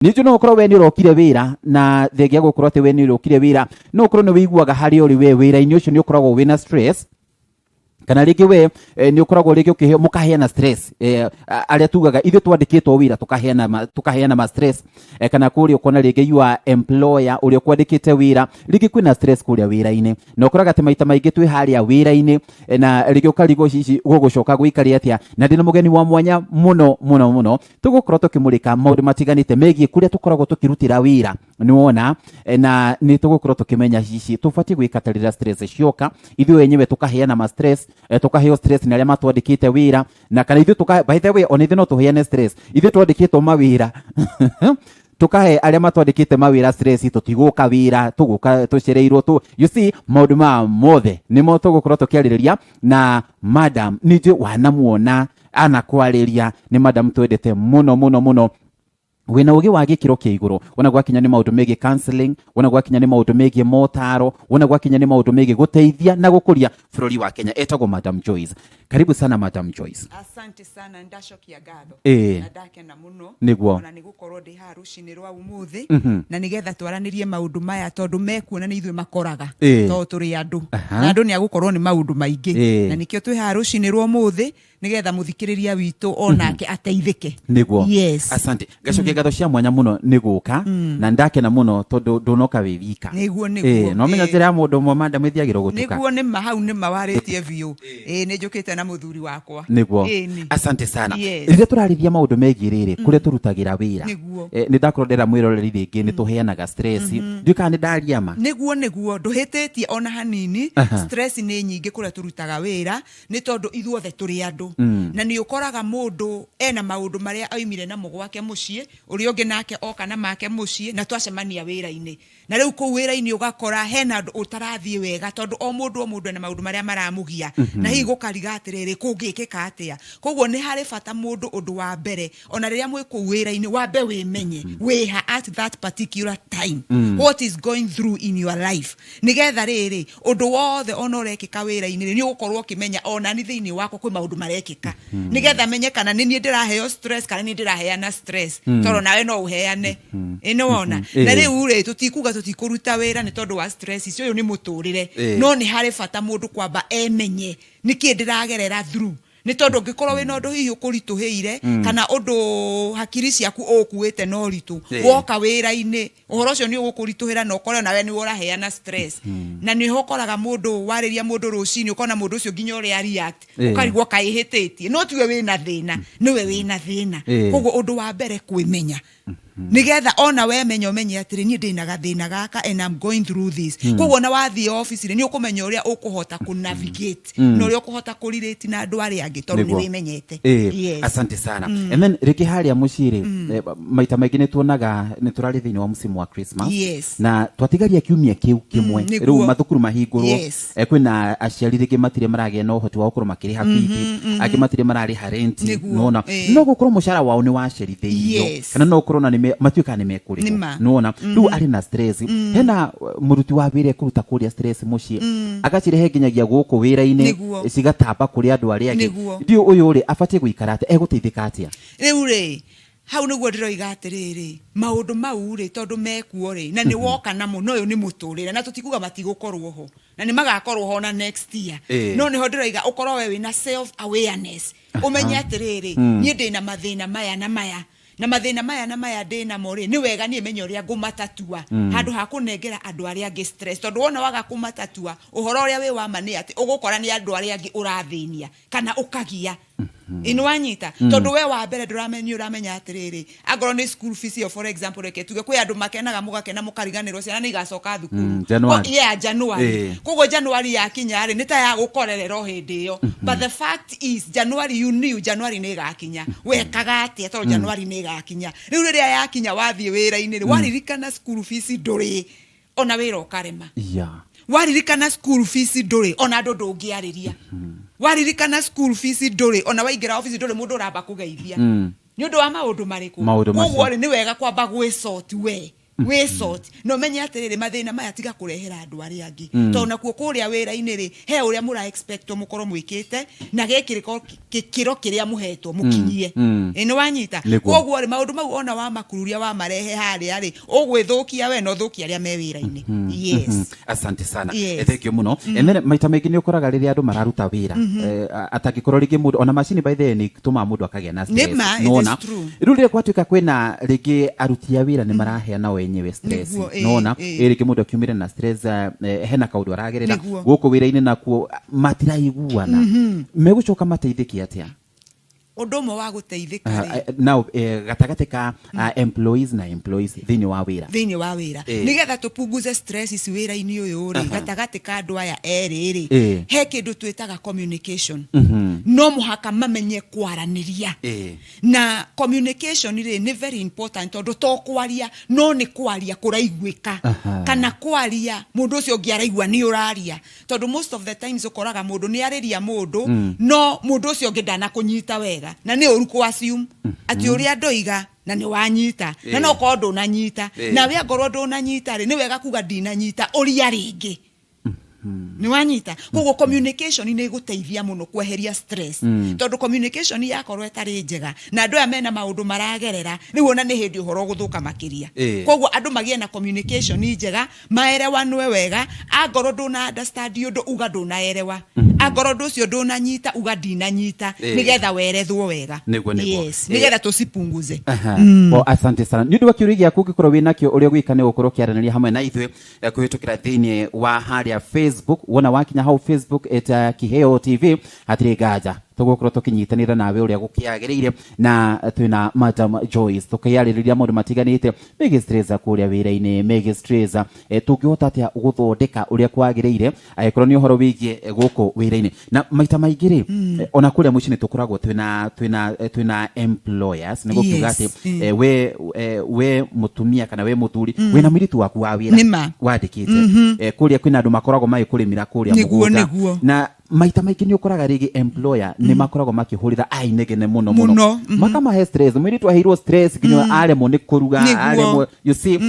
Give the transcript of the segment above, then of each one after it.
Nĩnjũ no ũkorwo we nĩ ũrokire wĩra na thengia gũkorwo atĩ we nĩ ũrokire wĩra no ũkorwo nĩ wĩiguaga harĩ ũrĩ we wĩra-inĩ ũcio nĩ ũkoragwo wĩna stress kana rĩngĩ we nĩ ũkoragwo rĩngĩ mũkaheana stress arĩa tugaga ithuĩ twandĩkĩtwo wĩra tũkaheana ma stress kana kũrĩa ũkona rĩngĩ you are employer ũrĩa kwandĩkĩte wĩra rĩngĩ kwĩna stress kũrĩa wĩra-inĩ na ũkoraga atĩ maita maingĩ twĩ harĩa wĩra-inĩ na rĩngĩ ũkarigwo cici gũgũcoka gũikaria atĩa na ndĩna mũgeni wa mwanya mũno tũgũkorwo tũkĩmũrĩka maũndũ matiganĩte megiĩ kũrĩa tũkoragwo tũkĩrutĩra wĩra nĩ wona na nĩ tũgũkorwo tũkĩmenya cici tũbatiĩ gwĩka ta rĩrĩa stress cioka ithuĩ wenyewe tũkaheana ma stress tukaheo stress na arĩa matwandĩkĩte wĩra na kana ithuĩ by the way ona ithuĩ no tũheane stress ithuĩ twandĩkĩtwo mawĩra tukahe arĩa matwandĩkĩte mawĩra stress tũtigũka wĩra tũgũka tũcereirwo you see maũndũ ma mothe nĩmo tũgũkorwo tũkĩarĩrĩria na madam nĩnjũ wanamuona anakwarĩria nĩ madam twendete mũno wena ũgĩ wa gĩkĩro kĩa igũrũ wona gwakinya nĩ maũndũ megiĩ counseling wona gwakinya nĩ maũndũ megiĩ motaro wona gwakinya nĩ maũndũ megiĩ gũteithia na gũkũria bũrũri wa Kenya etagwo Madam Joyce karibu sana Madam Joyce. Asante sana ndacokia ngatho na ndakena muno nĩguo ona nĩgũkorwo ndĩ haha rũcinĩ rwa ũmũthĩ na nĩgetha twaranĩrie maũndũ maya tondũ mekuona nĩ ithuĩ makoraga tondũ tũrĩ andũ na andũ nĩ agũkorwo nĩ maũndũ maingĩ na nĩkĩo twĩ haha rũcinĩ rwa ũmũthĩ nĩgetha mũthikĩrĩria witũ onake ateithĩke nĩguo. Yes, asante gacokia ngatho cia mwanya muno nĩ gũka na ndakena muno tondũ ndũnoka wĩ wika nĩguo no menya njĩra ya mũndũ ũmwe Madam ĩthiagĩrwo gũtuka nĩguo nĩ mahau nĩ mawarĩtie biũ nĩ njũkĩte na mũthuri wakwa nĩguo. Asante sana rĩrĩa tũrarĩria maũndũ megiĩ rĩrĩ kũrĩa tũrutagĩra wĩra nĩ ndakorwo ndĩra mwĩroreri rĩngĩ nĩ tũheanaga stress nduĩkaga nĩ ndaria ma nĩguo ndũhĩtĩtie ona hanini stress nĩ nyingĩ kũrĩa tũrutaga wĩra nĩ tondũ ithuothe tũrĩ andũ na nĩ ũkoraga mũndũ ena maũndũ marĩa oimire namo gwake mũciĩ ũrĩa ũngĩ nake oka na make mũciĩ na twacemania wĩra-inĩ na rĩu kũu wĩra-inĩ ũgakora hena andũ ũtarathiĩ wega tondũ o mũndũ ena maũndũ marĩa maramũgia na hihi gũkariga atĩrĩrĩ kũngĩkĩka atĩa koguo nĩ harĩ bata mũndũ ũndũ wa mbere ona rĩrĩa mwĩ kũu wĩra-inĩ wambe wĩmenye wĩha at that particular time what is going through in your life nĩgetha rĩrĩ ũndũ wothe ona ũrekĩka wĩra-inĩ nĩ ũgũkorwo ũkĩmenya ona nĩ thĩinĩ wako kwĩ maũndũ marekĩka nĩgetha menye kana nĩ niĩ ndĩraheo stress kana nĩ ndĩraheana stress tondũ nawe no ũheane wona na rĩu rĩ tũtikuga tũtikũruta wĩra nĩ tondũ wa stress icio ũyũ nĩ mũtũrĩre no nĩ harĩ bata mũndũ kwamba emenye nĩkĩ ndĩragerera through nĩ tondũ ũngĩkorwo wĩna ũndũ hihi ũkũritũhĩire kana ũndũ hakiri ciaku ũkuĩte no ritũ woka wĩra-inĩ ũhoro ũcio nĩ ũgũkũritũhĩra na ũkorwo nawe nĩ ũraheana stress na nĩ ũkoraga mũndũ warĩria mũndũ rũcinĩ ũkona mũndũ ũcio nginya ũrĩa react ũkarigwo kaĩhĩtĩtie no tiwe wĩna thĩna nĩwe wĩna thĩna koguo ũndũ wa mbere kwĩmenya nĩgetha ona we menya ũmenye atĩrĩ niĩ ndĩna gathĩna gaka and I'm going through this koguo na wathiĩ ofici-rĩ nĩ ũkũmenya ũrĩa ũkũhota kũnavigate na ũrĩa ũkũhota kũrelate na andũ arĩa angĩ tondũ nĩ wĩmenyete. Asante sana and then rĩngĩ harĩa mũciĩ-rĩ maita maingĩ nĩ tuonaga nĩ tũrarĩ thĩinĩ wa mũcimu wa Christmas na twatigaria kiumia kĩu kĩmwe rĩu mathukuru mahingũrwo kwĩna aciari rĩngĩ matirĩ maragĩa na ũhoti wa gũkorwo makĩrĩha bithi angĩ matirĩ mararĩha rent nona no gũkorwo mũcara wao nĩ wacerithĩirio kana no gũkorwo na matuĩka nĩ mekũrĩhwo nona rĩu arĩ na stress hena mũruti wa wĩra kũruta kũrĩa stress mũciĩ agacirehe nginyagia gũkũ wĩra-inĩ cigatamba kũrĩ andũ arĩa angĩ ndiũ ũyũ-rĩ abatiĩ gũikara atĩa egũteithĩka atĩa rĩu-rĩ hau nĩguo ndĩroiga atĩrĩrĩ maũndũ mau-rĩ tondũ mekuo-rĩ na nĩ woka namo no ũyũ nĩ mũtũrĩre na tũtikuga matigũkorwo ho na nĩ magakorwo ho na next year no nĩho ndĩroiga ũkorwo we wĩna self awareness ũmenye atĩrĩrĩ niĩ ndĩna mathĩna maya na maya na mathĩna maya na maya ndĩnamo-rĩ nĩ wega niĩ menye ũrĩa ngũmatatua handũ ha kũnengera andũ arĩa angĩ stress tondũ wona waga kũmatatua ũhoro ũrĩa wĩ wama nĩ atĩ ũgũkora nĩ andũ arĩa angĩ ũrathĩnia kana ũkagia inwanyita tondũ we wa mbere ũramenya atĩrĩrĩ angorwo nĩ school fees yo for example reke tuge kwĩ andũ makenaga mũgakena mũkariganĩrwo ciana nĩ igacoka thukuru January koguo January yakinya-rĩ nĩ ta ya gũkorerera o hĩndĩ ĩyo but the fact is January you knew January nĩ ĩgakinya wekaga atĩa tondũ January nĩ ĩgakinya rĩu rĩrĩa yakinya wathiĩ wĩra-inĩ waririkana school fees ndũrĩ ona wĩra ũkarema waririkana school fees ndũrĩ ona andũ ndũngĩarĩria waririkana school fees ndũrĩ ona waingĩra office ndũrĩ mũndũ ũramba kũgeithia nĩ ũndũ wa maũndũ marĩkũ koguo-rĩ nĩ wega kwamba gwĩsort we we sort no menya atiriri mathina maya tiga kurehera andu ari angi to na kuo kuria wira-ini ri he uria mura expect mukoro mwikite na gikiro kiria muhetwo mukinyie ino wanyita koguo ri maundu mau ona wa makururia wa marehe haria ri ugwithukia we no thukia aria me wira-ini yes asante sana thank you muno emere maita maingi ni ukoraga riria andu mararuta wira atagikorwo rigi mundu ona machine by the way ni tuma mundu akagia na stress nona ruri kwatuika kwina rigi aruti a wira ni maraheana wenyewe stress nona rigi mundu akiumire na stress hena kaundu aragerera guku wira-ini nakuo matiraiguana megucoka mateithiki atia odomo wa guteithika now gatagate ka employees na employees thini wa wira nigetha tupunguze stress wira-ini uyu ri gatagate ka andu aya eri he kindu twitaga communication no muhaka mamenye kwaraniria na communication ri ni very important tondu to kwaria no ni kwaria kuraiguika kana kwaria mundu ucio ngiaraigua ni uraria tondu most of the times ukoraga mundu ni ariria mundu no mundu ucio ngidana kunyita wega na ni oru kwa assume ati uria ndoiga na ni wanyita na no ko ndo nanyita na we ngorwo ndo nanyita ri ni wega kuga ndinanyita uria ringi ni wanyita koguo communication ni guteithia muno kweheria stress tondu communication yakorwo etari njega na andu aya mena maundu maragerera riu ona ni hindi uhoro guthuka makiria koguo andu magie na communication njega maerewanwe wega angorwo nduna understand undu uga nduna erewa angorwo ndu cio nduna nyita uga ndinanyita nigetha werethwo wega yes nigetha tusipunguze asante sana ni ndu wakiurigia kugikorwo wina kio uria gwikane gukorwo kiaraniria hamwe na ithwe kuhitukira thini wa haria Facebook wona wakinya hau Facebook eta Kiheo TV hatire gaja tugukorwo tukinyitanira nawe uria gukiagiriire na twina Madam Joyce tukiyaririria maundu matiganite mege stress kuria wira-ini mege stress tukihota atia guthondeka uria kwagiriire ayikorwo ni uhoro wigie guku wira-ini na maita maingiri ona kuria mucini tukoragwo twina employers nego kugate we mutumia kana we muthuri wina miritu waku wa wira wandikite kuria kwina andu makoragwo magikurimira kuria mugunda na maita maingi ni ukoraga rigi employer ni makoragwo makihurira ainegene muno makama stress mwiritu ahirwo stress kinyo aremo ni kuruga aremo you see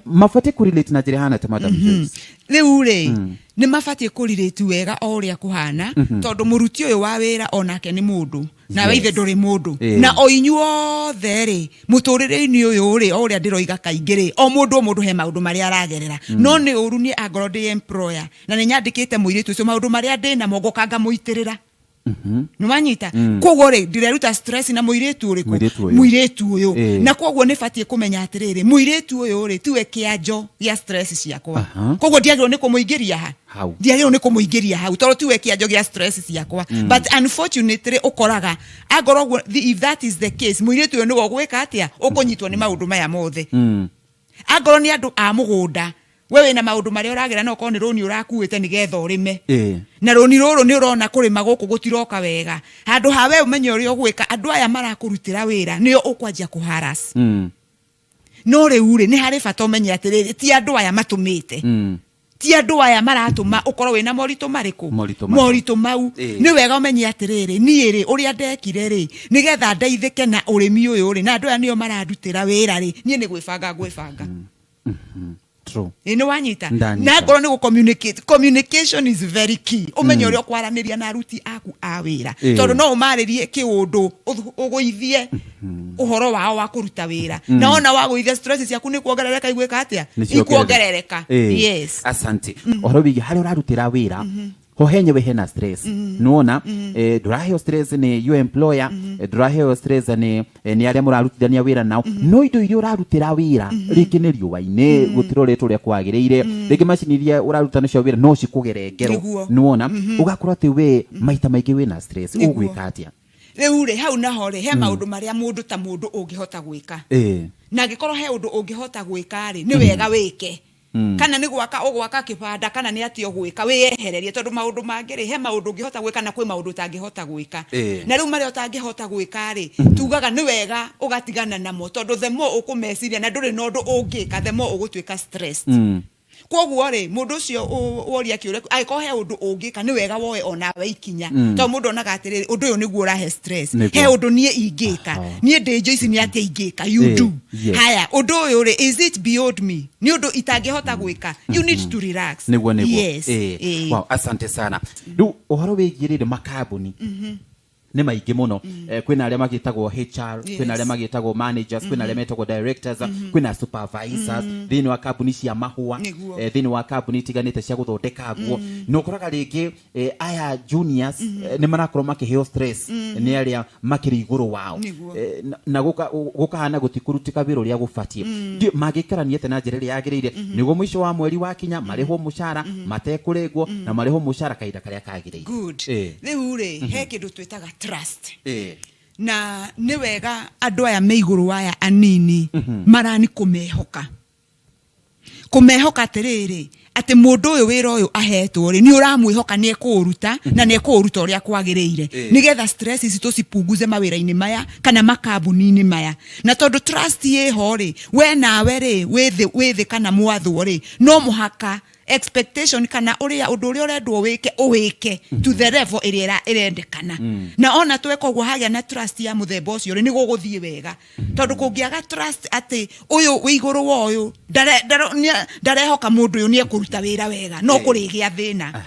mafati ku relate na jirehana ta Madam Joyce riu ri ni mafati ku relate wega oria kuhana tondu muruti uyu wa wira onake ni mundu na we ithe nduri mundu na oinyuo theri muturire-ini uyu ri oria ndiroiga kaingiri o mundu he maundu maria aragerera no ni uru ni angorwo ndi employer na ni nyandikite muiritu ucio maundu maria ndina mogokanga muitirira nwanyita koguo ri ndireruta stress na muiritu uyu na koguo ni fatie kumenya atiriri muiritu uyu ri tiwe kianjo ya stress ciakwa koguo ndiagirwo ni kumuingiria ndiagirwo ni kumuingiria hau tondu tiwe kianjo ya stress ciakwa but unfortunately ukoraga agorwo if that is the case muiritu uyu ni gogwika atia ukunyitwo ni maundu maya mothe agorwo ni andu a mugunda wewe na maundu maria uragera no koni roni urakuite nigetha urime na roni ruru ni urona kurima guku gutiroka wega handu ha we umenye uri ogwika andu aya marakurutira wira nio ukwanjia kuharas no riure ni hari bata umenye atiriri ti andu aya matumite ti andu aya maratuma ukorwo wina morito mariku morito mau ni wega umenye atiriri ni ri uria ndekire ri nigetha ndeithike na urimi uyu ri na andu aya nio mararutira wira ri nie ni gwibanga true ino wanyita na ngoro ni communication is very key umenye uri okwaraniria na aruti aku a wira tondu no umaririe kiundu uguithie uhoro wao wa kuruta wira na ona wa guithia stress ciaku ni kuongerereka igwika atia ikuongerereka yes asante uhoro wigi hari urarutira wira ho henyewe hena stress nuona duraheo stress ni you employer duraheo stress ni aria murarutithania wira nao no indo iria urarutira wira riki ni riuwa-ini gutiroretwo ria kwagiriire riki macini iria uraruta nacio wira no cikugerengero nuona ugakorwo ati we maita maingi wina stress ugwika atia riu ri hau naho ri he maundu maria mundu ta mundu ungihota gwika na gikorwo he undu ungihota gwika ri ni wega wike kana ni gwaka kibanda kana ni ati ogwika weyehererie tondu maundu mangiri he maundu ungihota gwika na kwi maundu tangihota gwika na riu maria utangihota gwika ri tugaga ni wega ugatigana namo tondu the more ukumeciria na nduri no ndu ungika the more ugutwika stressed koguo ri mundu ucio woria kiure aiko he undu ungika ni wega woe onawe ikinya to mundu onaga atiriri undu uyu niguo urahe stress he undu nie ingika nie ndejo ici ni atia ingika you do haya undu uyu ri is it beyond me ni undu itangihota gwika you need to relax niguo yes wow asante sana riu uhoro wigirire makabuni nĩ maingĩ mũno kwĩna arĩa magĩtagwo HR kwĩna arĩa magĩtagwo managers kwĩna arĩa metagwo directors kwĩna supervisors thĩinĩ wa kambuni cia mahũa thĩinĩ wa kambuni itiganĩte cia gũthondeka nguo no ũkoraga rĩngĩ aya juniors nĩ marakorwo makĩheo stress nĩ arĩa makĩrĩ igũrũ wao na gũkahana gũtikũrutĩka wĩra ũrĩa gũbatiĩ mangĩkaraniĩte na njĩra ĩrĩa yagĩrĩire nĩguo mũico wa mweri wakinya marĩhwo mũcara matekũrengwo na marĩhwo mũcara kahinda karĩa kagĩrĩire rĩu rĩ he kĩndũ twĩtaga trust na ni wega andu aya me iguru waya anini marani kumehoka tiriri ati mundu uyu wira uyu ahetwo ri ni uramwihoka ni ekuruta na ni ekuruta uria kwagiriire nigetha stress ici tucipunguze mawira-ini maya kana makabuni-ini maya na tondu trust yeho ri we nawe ri withi kana mwathwo ri no muhaka expectation kana undu uria urendwo wike to the level iria irendekana na ona tweka uguo hagia na trust ya muthemba ucio ri ni guguthie wega tondu kungiaga trust ati uyu wi iguru wa uyu ndarehoka mundu uyu ni ekuruta wira wega no kurigia thina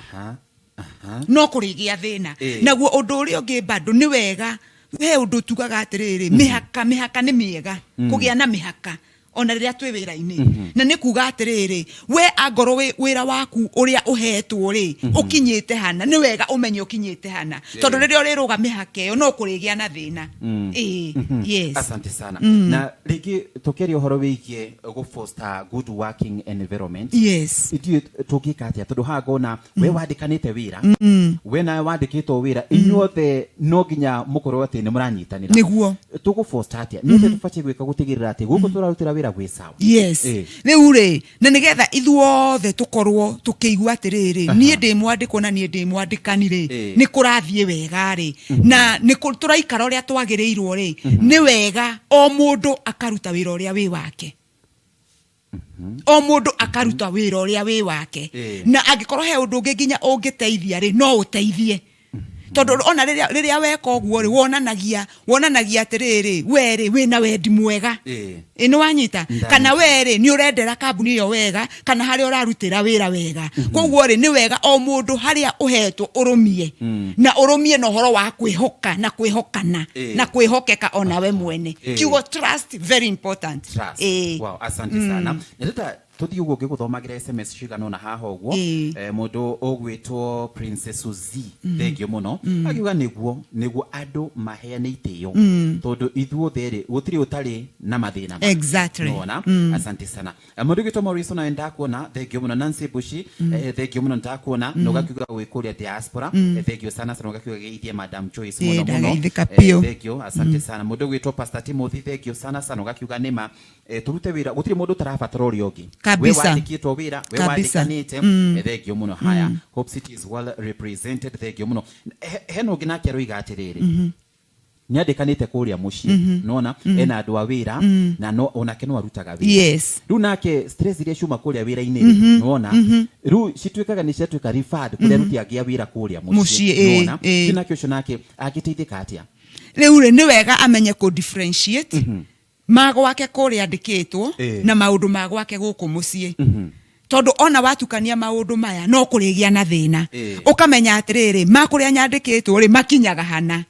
no kurigia thina naguo undu uria ungi bado ni wega he undu tugaga atiriri mihaka ni miega kugia na mihaka ona riria twi wira-ini na ni kuga atiriri we angoro wira waku uria uhetwo ri ukinyite hana ni wega umenye ukinyite hana tondu riria uriruga mihake yo no kurigia na thina yes asante sana na rigi tukeria uhoro wigie go foster good working environment yes itue tugika atia tondu hagona we wandikanite wira we na wandikitwo wira inyuothe no nginya mukorwo ati ni muranyitanira niguo tugu foster atia ni tubatie gwika gutigirira ati guko turarutira wira gwi sawa yes riu ri na nigetha ithuothe tukorwo tukiigua atiriri nie ndi mwandiko na nie ndi mwandikani ri ni kurathie wega ri na ni turaikara uria twagiriirwo ri ni wega o mundu akaruta wira uria wi wake o mundu akaruta wira uria wi wake na angikorwo he undu ungi nginya ungiteithia ri no uteithie tondu ona riria weka uguo ri wonanagia atiriri we ri wina wendi mwega ni wanyita kana we ri ni urendera kambuni iyo wega kana haria urarutira wira wega koguo ri ni wega o mundu haria uhetwo urumie na urumie no horo wa kwihoka na kwihokana na kwihokeka ona we mwene kiugo trust very important wow asante sana nita tuthi uguo ngiguthomagire SMS cigana na haha uguo mundu ugwitwo Princess Uzi thengio muno akiuga niguo andu maheane itio tondu ithuo theri gutiri utari na mathina exactly nona asante sana mundu gwitwo Maurice na enda kuona thengio muno Nancy Bushi thengio muno ndakuona no gakiuga gwikuria diaspora thengio sana sana gakiuga geithie Madam Joyce muno thengio asante sana mundu gwitwo Pastor Timothy thengio sana sana gakiuga nima turute wira gutiri mundu tarabatara uri ungi we wandikitwo wira we wandikanite thengio muno haya hope city is well represented thengio muno heno ngina kero igatiriri nyandikanite kuria mucii nona ena andu a wira na no onake no arutaga wira yes riu nake stress iria ciuma kuria wira-ini nona riu cituikaga ni ciatuika referred kuria ruti angia wira kuria mucii nona nake ucio nake agiteithika atia riu ni wega amenye ku differentiate magwake kuria andikitwo na maundu magwake guku mucii tondu ona watukania maundu maya no kurigia na thina ukamenya atiriri makuria nyandikitwo ri makinyaga hana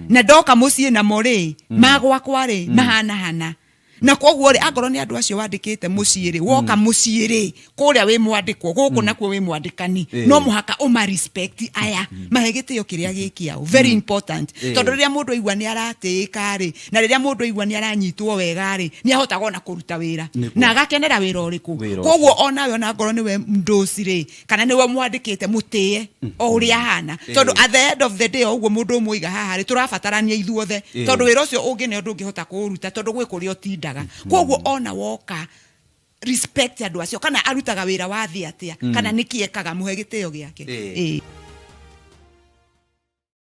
na ndoka mucii na mori magwakwa ri mahana hana na koguo ri agoro ni andu acio wandikite mucii ri woka mucii ri kuria wi mwandikwo guku nakuo wi mwandikani no muhaka uma respect aya mahegitio kiria gikiao very important tondu riria mundu aigua ni aratika ri na riria mundu aigua ni aranyitwo wega ri ni ahotaga ona kuruta wira na agakenera wira uriku koguo ona we ona agoro ni we ndoci ri kana ni we mwandikite mutie o uria hana tondu at the end of the day oguo mundu muiga haha ri turabatarania ithuothe tondu wira ucio ungi ne undu ungihota kuruta tondu gwikuria utinda koguo ona woka respect andu acio kana arutaga wira wa thi atia kana nikiekaga muhe gitio giake